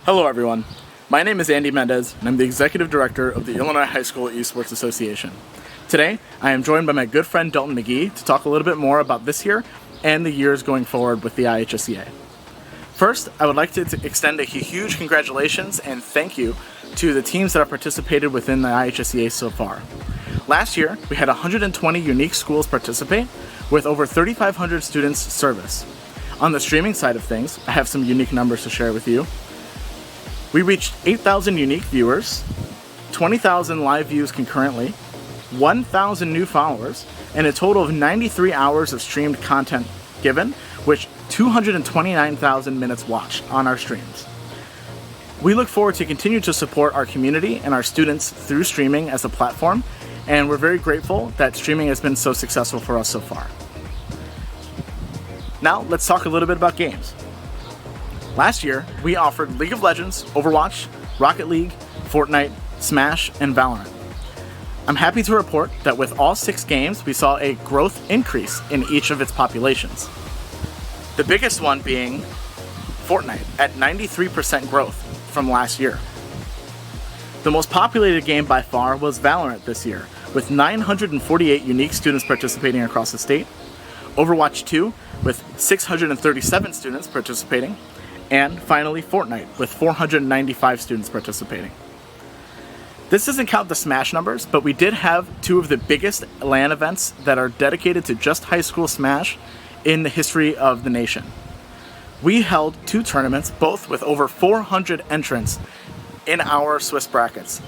Hello everyone, my name is Andy Mendez and I'm the Executive Director of the Illinois High School Esports Association. Today, I am joined by my good friend Dalton McGhiey to talk a little bit more about this year and the years going forward with the IHSEA. First, I would like to extend a huge congratulations and thank you to the teams that have participated within the IHSEA so far. Last year, we had 120 unique schools participate with over 3,500 students service. On the streaming side of things, I have some unique numbers to share with you. We reached 8,000 unique viewers, 20,000 live views concurrently, 1,000 new followers, and a total of 93 hours of streamed content given, which 229,000 minutes watched on our streams. We look forward to continue to support our community and our students through streaming as a platform, and we're very grateful that streaming has been so successful for us so far. Now, let's talk a little bit about games. Last year, we offered League of Legends, Overwatch, Rocket League, Fortnite, Smash, and Valorant. I'm happy to report that with all 6 games, we saw a growth increase in each of its populations. The biggest one being Fortnite at 93% growth from last year. The most populated game by far was Valorant this year, with 948 unique students participating across the state, Overwatch 2 with 637 students participating, and finally Fortnite with 495 students participating. This doesn't count the Smash numbers, but we did have 2 of the biggest LAN events that are dedicated to just high school Smash in the history of the nation. We held 2 tournaments, both with over 400 entrants in our Swiss brackets.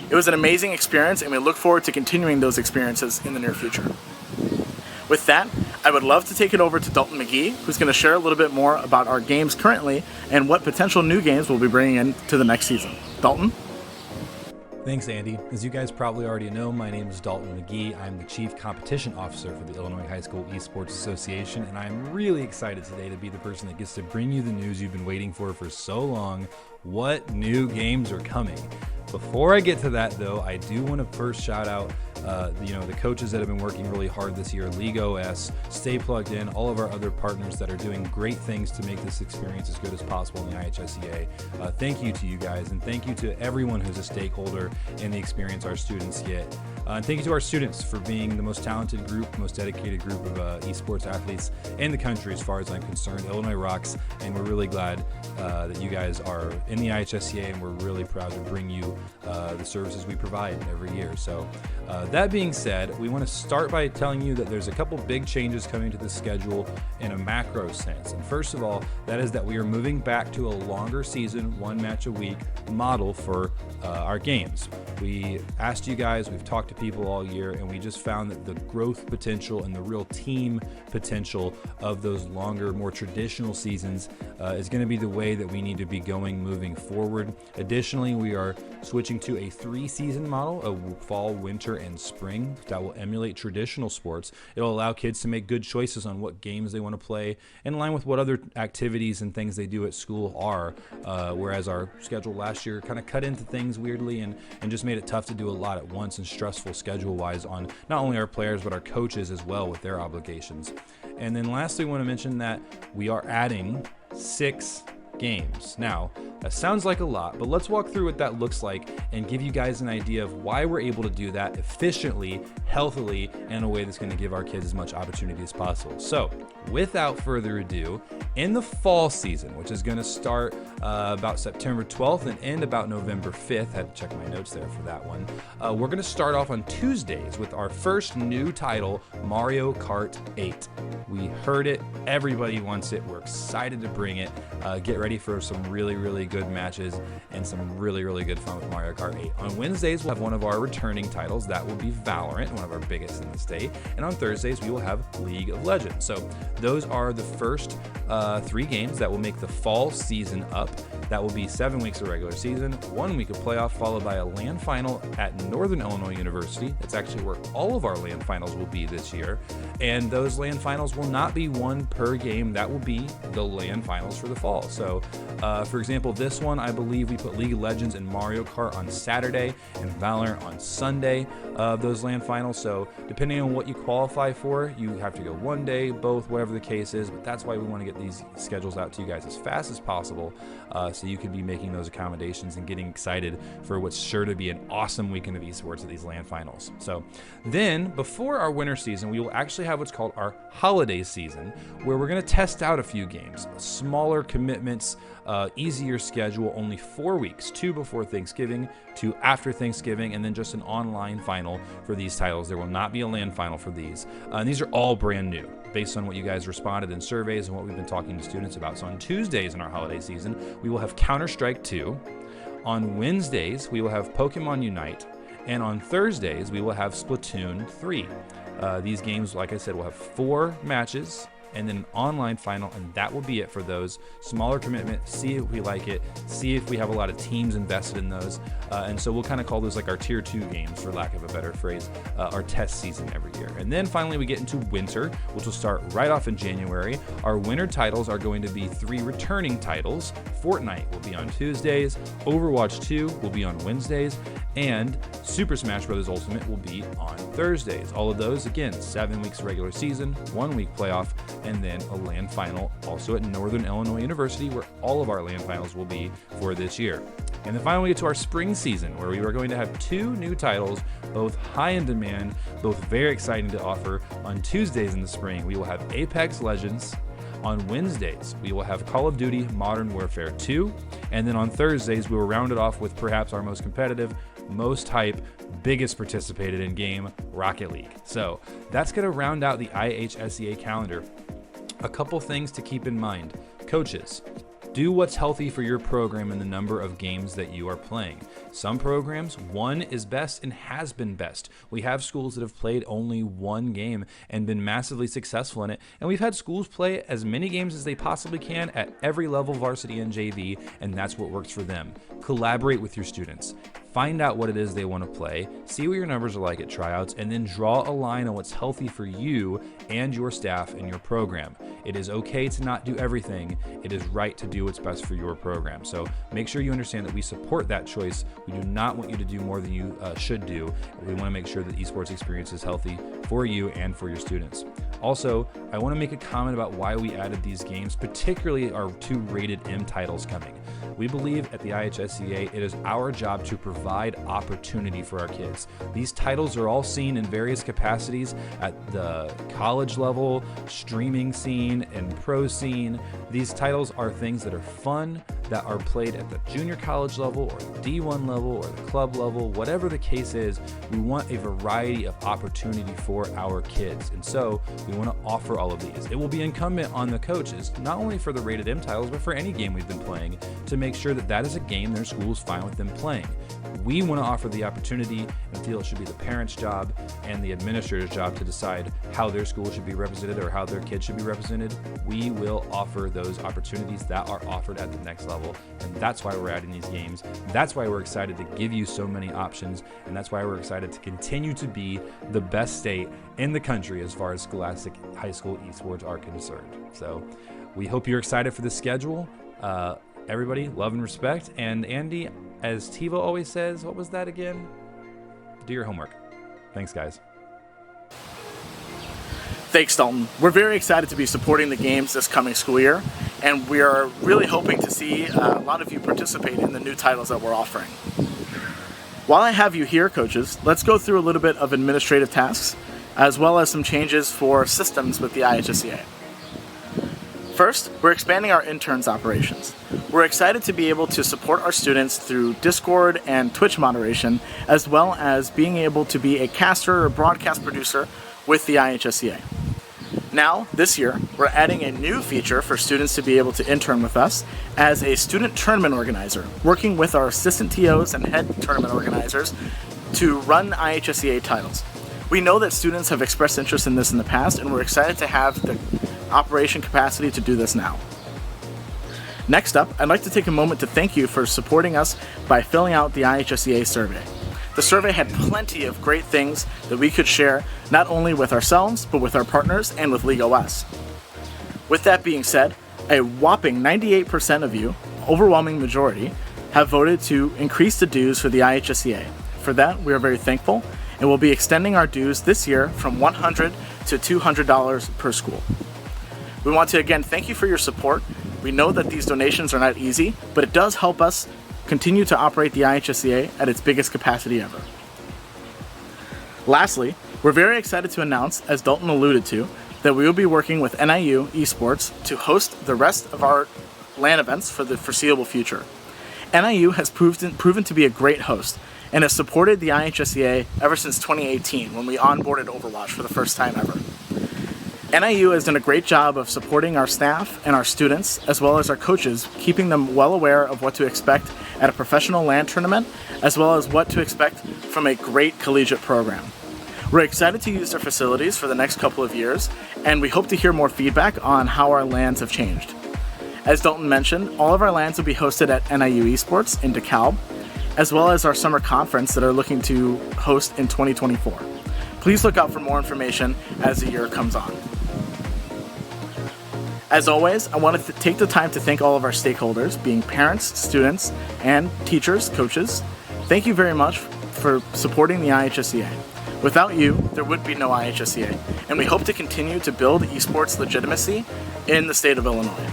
It was an amazing experience, and we look forward to continuing those experiences in the near future. With that, I would love to take it over to Dalton McGhiey, who's going to share a little bit more about our games currently and what potential new games we'll be bringing in to the next season. Dalton? Thanks, Andy. As you guys probably already know, my name is Dalton McGhiey. I'm the Chief Competition Officer for the Illinois High School Esports Association, and I'm really excited today to be the person that gets to bring you the news you've been waiting for so long. What new games are coming? Before I get to that, though, I do want to first shout out the coaches that have been working really hard this year, League OS, Stay Plugged In, all of our other partners that are doing great things to make this experience as good as possible in the IHSEA. Thank you to you guys, and thank you to everyone who's a stakeholder in the experience our students get. And thank you to our students for being the most talented group, most dedicated group of esports athletes in the country as far as I'm concerned. Illinois rocks, and we're really glad that you guys are in the IHSEA, and we're really proud to bring you the services we provide every year. So that being said, we want to start by telling you that there's a couple big changes coming to the schedule in a macro sense. And first of all, that is that we are moving back to a longer season, 1 match a week model for our games. We asked you guys, we've talked to people all year, and we just found that the growth potential and the real team potential of those longer, more traditional seasons is going to be the way that we need to be going moving forward. Additionally, we are switching to a 3-season model of fall, winter, and spring that will emulate traditional sports. It'll allow kids to make good choices on what games they want to play in line with what other activities and things they do at school are, whereas our schedule last year kind of cut into things weirdly and just made it tough to do a lot at once and stressful schedule-wise on not only our players but our coaches as well with their obligations. And then lastly, I want to mention that we are adding 6 games. Now, that sounds like a lot, but let's walk through what that looks like and give you guys an idea of why we're able to do that efficiently, healthily, and in a way that's going to give our kids as much opportunity as possible. So, without further ado, in the fall season, which is going to start about September 12th and end about November 5th, had to check my notes there for that one, we're going to start off on Tuesdays with our first new title, Mario Kart 8. We heard it, everybody wants it, we're excited to bring it. Get ready for some really, really good matches and some really, really good fun with Mario Kart 8. On Wednesdays, we'll have one of our returning titles. That will be Valorant, one of our biggest in the state. And on Thursdays, we will have League of Legends. So those are the first 3 games that will make the fall season up. That will be 7 weeks of regular season, 1 week of playoff, followed by a LAN final at Northern Illinois University. That's actually where all of our LAN finals will be this year. And those LAN finals will not be one per game. That will be the LAN finals for the fall. So, for example, this one, I believe we put League of Legends and Mario Kart on Saturday and Valorant on Sunday of those LAN finals. So depending on what you qualify for, you have to go one day, both, whatever the case is. But that's why we want to get these schedules out to you guys as fast as possible, so you can be making those accommodations and getting excited for what's sure to be an awesome weekend of esports at these LAN finals. So then, before our winter season, we will actually have what's called our holiday season, where we're going to test out a few games, smaller commitments, easier schedule, only 4 weeks, 2 before Thanksgiving, 2 after Thanksgiving, and then just an online final for these titles. There will not be a LAN final for these. And these are all brand new, based on what you guys responded in surveys and what we've been talking to students about. So on Tuesdays in our holiday season, we will have Counter-Strike 2. On Wednesdays, we will have Pokemon Unite. And on Thursdays, we will have Splatoon 3. These games, like I said, will have 4 matches and then an online final, and that will be it for those. Smaller commitment, see if we like it, see if we have a lot of teams invested in those, and so we'll kind of call those like our tier 2 games, for lack of a better phrase, our test season every year. And then finally we get into winter, which will start right off in January. Our winter titles are going to be 3 returning titles. Fortnite will be on Tuesdays, Overwatch 2 will be on Wednesdays, and Super Smash Bros. Ultimate will be on Thursdays. All of those, again, 7 weeks regular season, 1 week playoff, and then a LAN final also at Northern Illinois University, where all of our LAN finals will be for this year. And then finally we get to our spring season, where we are going to have 2 new titles, both high in demand, both very exciting to offer. On Tuesdays in the spring, we will have Apex Legends. On Wednesdays, we will have Call of Duty Modern Warfare 2. And then on Thursdays, we will round it off with perhaps our most competitive, most hype, biggest participated in game, Rocket League. So that's going to round out the IHSEA calendar. A couple things to keep in mind. Coaches, do what's healthy for your program and the number of games that you are playing. Some programs, 1 is best and has been best. We have schools that have played only 1 game and been massively successful in it. And we've had schools play as many games as they possibly can at every level, varsity and JV, and that's what works for them. Collaborate with your students. Find out what it is they want to play, see what your numbers are like at tryouts, and then draw a line on what's healthy for you and your staff and your program. It is okay to not do everything. It is right to do what's best for your program. So make sure you understand that we support that choice. We do not want you to do more than you should do. We want to make sure that the esports experience is healthy for you and for your students. Also, I want to make a comment about why we added these games, particularly our 2 rated M titles coming. We believe at the IHSEA it is our job to provide opportunity for our kids. These titles are all seen in various capacities at the college level, streaming scene, and pro scene. These titles are things that are fun, that are played at the junior college level or the D1 level or the club level, whatever the case is. We want a variety of opportunity for our kids, and so we want to offer all of these. It will be incumbent on the coaches, not only for the rated M titles, but for any game we've been playing, to make sure that that is a game their school is fine with them playing. We want to offer the opportunity and feel it should be the parents' job and the administrator's job to decide how their school should be represented or how their kids should be represented. We will offer those opportunities that are offered at the next level, and that's why we're adding these games. That's why we're excited to give you so many options, and that's why we're excited to continue to be the best state in the country as far as scholastic high school esports are concerned. So we hope you're excited for the schedule. Everybody, love and respect. And Andy, as Tiva always says, what was that again? Do your homework. Thanks, guys. Thanks, Dalton. We're very excited to be supporting the games this coming school year, and we are really hoping to see a lot of you participate in the new titles that we're offering. While I have you here, coaches, let's go through a little bit of administrative tasks, as well as some changes for systems with the IHSEA. First, we're expanding our interns operations. We're excited to be able to support our students through Discord and Twitch moderation, as well as being able to be a caster or broadcast producer with the IHSEA. Now, this year, we're adding a new feature for students to be able to intern with us as a student tournament organizer, working with our assistant TOs and head tournament organizers to run IHSEA titles. We know that students have expressed interest in this in the past, and we're excited to have the operation capacity to do this now. Next up, I'd like to take a moment to thank you for supporting us by filling out the IHSEA survey. The survey had plenty of great things that we could share, not only with ourselves, but with our partners and with League OS. With that being said, a whopping 98% of you overwhelming majority have voted to increase the dues for the IHSEA. For that, we are very thankful, and we'll be extending our dues this year from $100 to $200 per school. We want to again thank you for your support. We know that these donations are not easy, but it does help us continue to operate the IHSEA at its biggest capacity ever. Lastly, we're very excited to announce, as Dalton alluded to, that we will be working with NIU Esports to host the rest of our LAN events for the foreseeable future. NIU has proven to be a great host and has supported the IHSEA ever since 2018 when we onboarded Overwatch for the first time ever. NIU has done a great job of supporting our staff and our students, as well as our coaches, keeping them well aware of what to expect at a professional LAN tournament, as well as what to expect from a great collegiate program. We're excited to use their facilities for the next couple of years, and we hope to hear more feedback on how our LANs have changed. As Dalton mentioned, all of our LANs will be hosted at NIU Esports in DeKalb, as well as our summer conference that are looking to host in 2024. Please look out for more information as the year comes on. As always, I want to take the time to thank all of our stakeholders, being parents, students, and teachers, coaches. Thank you very much for supporting the IHSEA. Without you, there would be no IHSEA, and we hope to continue to build esports legitimacy in the state of Illinois.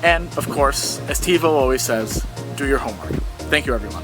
And, of course, as TiVo always says, do your homework. Thank you, everyone.